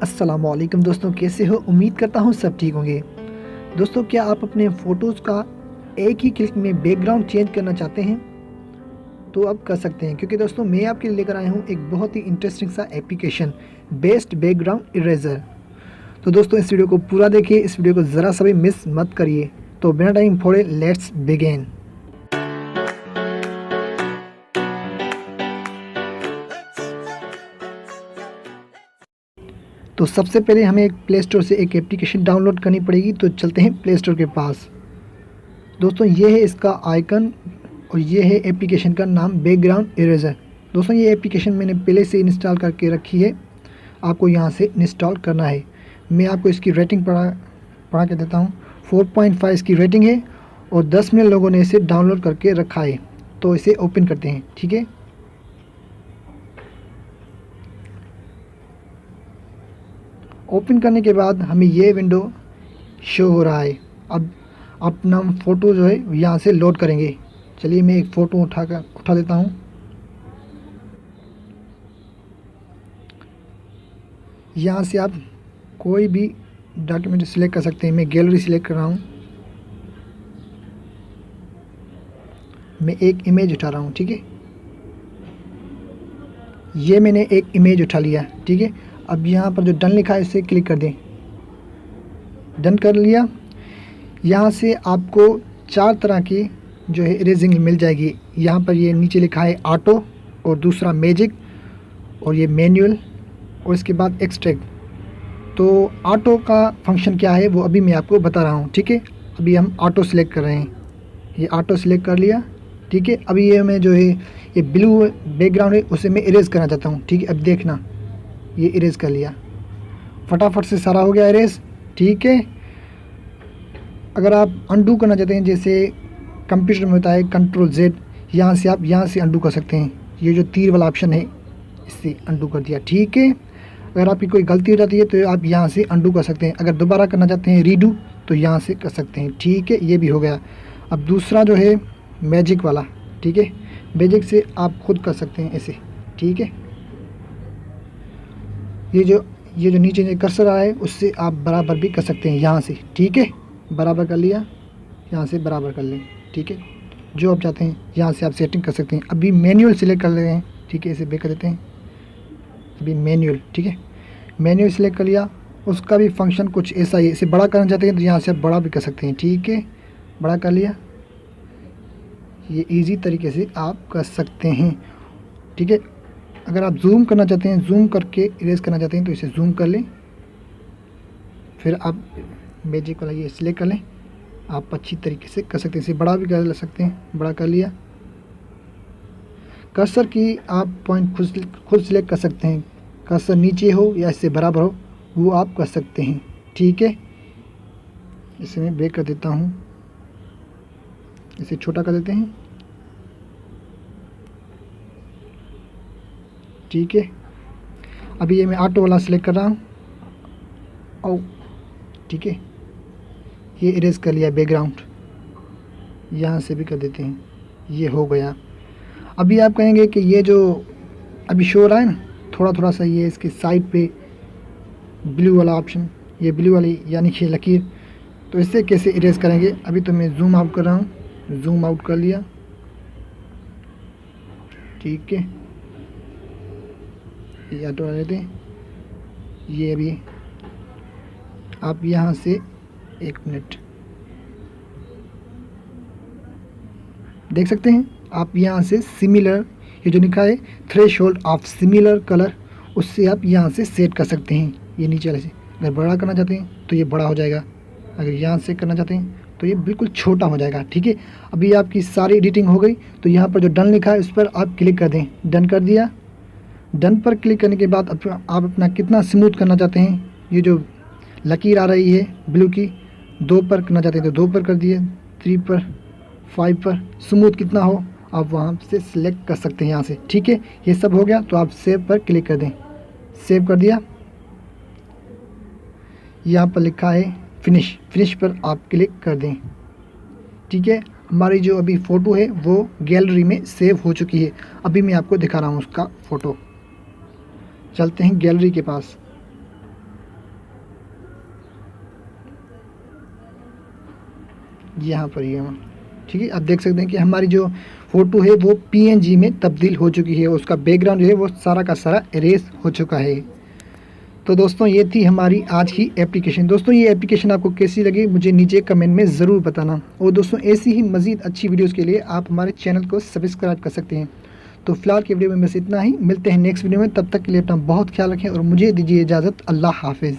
अस्सलामुअलैकुम दोस्तों, कैसे हो? उम्मीद करता हूँ सब ठीक होंगे। दोस्तों, क्या आप अपने फ़ोटोज़ का एक ही क्लिक में बैकग्राउंड चेंज करना चाहते हैं? तो आप कर सकते हैं, क्योंकि दोस्तों मैं आपके लिए लेकर आया हूँ एक बहुत ही इंटरेस्टिंग सा एप्लीकेशन, बेस्ट बैकग्राउंड इरेज़र। तो दोस्तों इस वीडियो को पूरा देखिए, इस वीडियो को ज़रा सा भी मिस मत करिए। तो बिना टाइम खोड़े लेट्स बिगिन। तो सबसे पहले हमें एक प्ले स्टोर से एक एप्लीकेशन डाउनलोड करनी पड़ेगी। तो चलते हैं प्ले स्टोर के पास। दोस्तों ये है इसका आइकन और ये है एप्लीकेशन का नाम, बैकग्राउंड इरेज़र। दोस्तों ये एप्लीकेशन मैंने पहले से इंस्टॉल करके रखी है, आपको यहाँ से इंस्टॉल करना है। मैं आपको इसकी रेटिंग पढ़ा के देता हूँ। 4.5 इसकी रेटिंग है और 10 मिलियन लोगों ने इसे डाउनलोड करके रखा है। तो इसे ओपन करते हैं, ठीक है। ओपन करने के बाद हमें ये विंडो शो हो रहा है। अब अपना फ़ोटो जो है यहाँ से लोड करेंगे। चलिए मैं एक फ़ोटो उठा देता हूँ। यहाँ से आप कोई भी डॉक्यूमेंट सिलेक्ट कर सकते हैं। मैं गैलरी सिलेक्ट कर रहा हूँ। मैं एक इमेज उठा रहा हूँ, ठीक है। ये मैंने एक इमेज उठा लिया, ठीक है। अब यहाँ पर जो डन लिखा है इसे क्लिक कर दें। डन कर लिया। यहाँ से आपको 4 तरह की जो है इरेजिंग मिल जाएगी। यहाँ पर ये नीचे लिखा है ऑटो, और दूसरा मैजिक, और ये मैनुअल, और इसके बाद एक्सट्रैक्ट। तो ऑटो का फंक्शन क्या है वो अभी मैं आपको बता रहा हूँ, ठीक है। अभी हम ऑटो सेलेक्ट कर रहे हैं। ये ऑटो सेलेक्ट कर लिया, ठीक है। अभी ये मैं जो है ये ब्लू बैकग्राउंड है उसे मैं इरेज करना चाहता हूँ, ठीक है। अब देखना, ये इरेज कर लिया, फटाफट से सारा हो गया इरेज, ठीक है। अगर आप अंडू करना चाहते हैं, जैसे कंप्यूटर में होता है Ctrl+Z, यहाँ से आप यहाँ से अंडू कर सकते हैं। ये जो तीर वाला ऑप्शन है इससे अंडू कर दिया, ठीक है। अगर आपकी कोई गलती हो जाती है तो आप यहाँ से अंडू कर सकते हैं। अगर दोबारा करना चाहते हैं रीडू तो यहाँ से कर सकते हैं, ठीक है। ये भी हो गया। अब दूसरा जो है मैजिक वाला, ठीक है। मैजिक से आप खुद कर सकते हैं ऐसे, ठीक है। ये जो नीचे जो कर्सर आ रहा है उससे आप बराबर भी कर सकते हैं यहाँ से, ठीक है। बराबर कर लिया, यहाँ से बराबर कर लें, ठीक है। जो आप चाहते हैं यहाँ से आप सेटिंग कर सकते हैं। अभी मैनुअल सिलेक्ट कर ले रहे हैं, ठीक है। इसे बेक कर देते हैं अभी मैनुअल, ठीक है। मैनुअल सिलेक्ट कर लिया। उसका भी फंक्शन कुछ ऐसा ही है। इसे बड़ा करना चाहते हैं तो यहाँ से आप बड़ा भी कर सकते हैं, ठीक है। बड़ा कर लिया। ये इजी तरीके से आप कर सकते हैं, ठीक है। अगर आप जूम करना चाहते हैं, जूम करके इरेज करना चाहते हैं तो इसे जूम कर लें। फिर आप मैजिक वाला ये सिलेक्ट कर लें। आप अच्छी तरीके से कर सकते हैं। इसे बड़ा भी कर सकते हैं, बड़ा कर लिया। कर्सर की आप पॉइंट खुद सिलेक्ट कर सकते हैं। कर्सर नीचे हो या इससे बराबर हो वो आप कर सकते हैं, ठीक है। इसे मैं ब्रेक कर देता हूँ, इसे छोटा कर देते हैं, ठीक है। अभी ये मैं ऑटो वाला सिलेक्ट कर रहा हूँ और ठीक है, ये इरेज कर लिया बैकग्राउंड। यहाँ से भी कर देते हैं, ये हो गया। अभी आप कहेंगे कि ये जो अभी शो हो रहा है ना थोड़ा थोड़ा सा, ये इसके साइड पे ब्लू वाला ऑप्शन, ये ब्लू वाली यानी कि लकीर, तो इससे कैसे इरेज करेंगे। अभी तो मैं जूम आउट कर रहा हूँ, जूम आउट कर लिया, ठीक है। ये ऑटो वाले देते हैं। ये अभी आप यहाँ से 1 मिनट देख सकते हैं। आप यहाँ से सिमिलर, ये जो लिखा है थ्रेशोल्ड ऑफ सिमिलर कलर, उससे आप यहाँ से सेट कर सकते हैं। ये नीचे वाले से अगर बड़ा करना चाहते हैं तो ये बड़ा हो जाएगा, अगर यहाँ से करना चाहते हैं तो ये बिल्कुल छोटा हो जाएगा, ठीक है। अभी आपकी सारी एडिटिंग हो गई। तो यहाँ पर जो डन लिखा है उस पर आप क्लिक कर दें। डन कर दिया। डन पर क्लिक करने के बाद आप अपना कितना स्मूथ करना चाहते हैं, ये जो लकीर आ रही है ब्लू की, 2 पर करना चाहते हैं तो 2 पर कर दिए, 3 पर, 5 पर, स्मूथ कितना हो आप वहाँ से सिलेक्ट कर सकते हैं यहाँ से, ठीक है। ये सब हो गया तो आप सेव पर क्लिक कर दें। सेव कर दिया। यहाँ पर लिखा है फिनिश, फिनिश पर आप क्लिक कर दें, ठीक है। हमारी जो अभी फ़ोटो है वो गैलरी में सेव हो चुकी है। अभी मैं आपको दिखा रहा हूँ उसका फ़ोटो। चलते हैं गैलरी के पास। यहाँ पर ये ठीक है। आप देख सकते हैं कि हमारी जो फ़ोटो है वो PNG में तब्दील हो चुकी है, उसका बैकग्राउंड जो है वो सारा का सारा इरेज हो चुका है। तो दोस्तों ये थी हमारी आज की एप्लीकेशन। दोस्तों ये एप्लीकेशन आपको कैसी लगी मुझे नीचे कमेंट में ज़रूर बताना, और दोस्तों ऐसी ही मज़ीद अच्छी वीडियोज़ के लिए आप हमारे चैनल को सब्सक्राइब कर सकते हैं। तो फिलहाल की वीडियो में बस इतना ही, मिलते हैं नेक्स्ट वीडियो में, तब तक के लिए अपना बहुत ख्याल रखें और मुझे दीजिए इजाज़त। अल्लाह हाफिज़।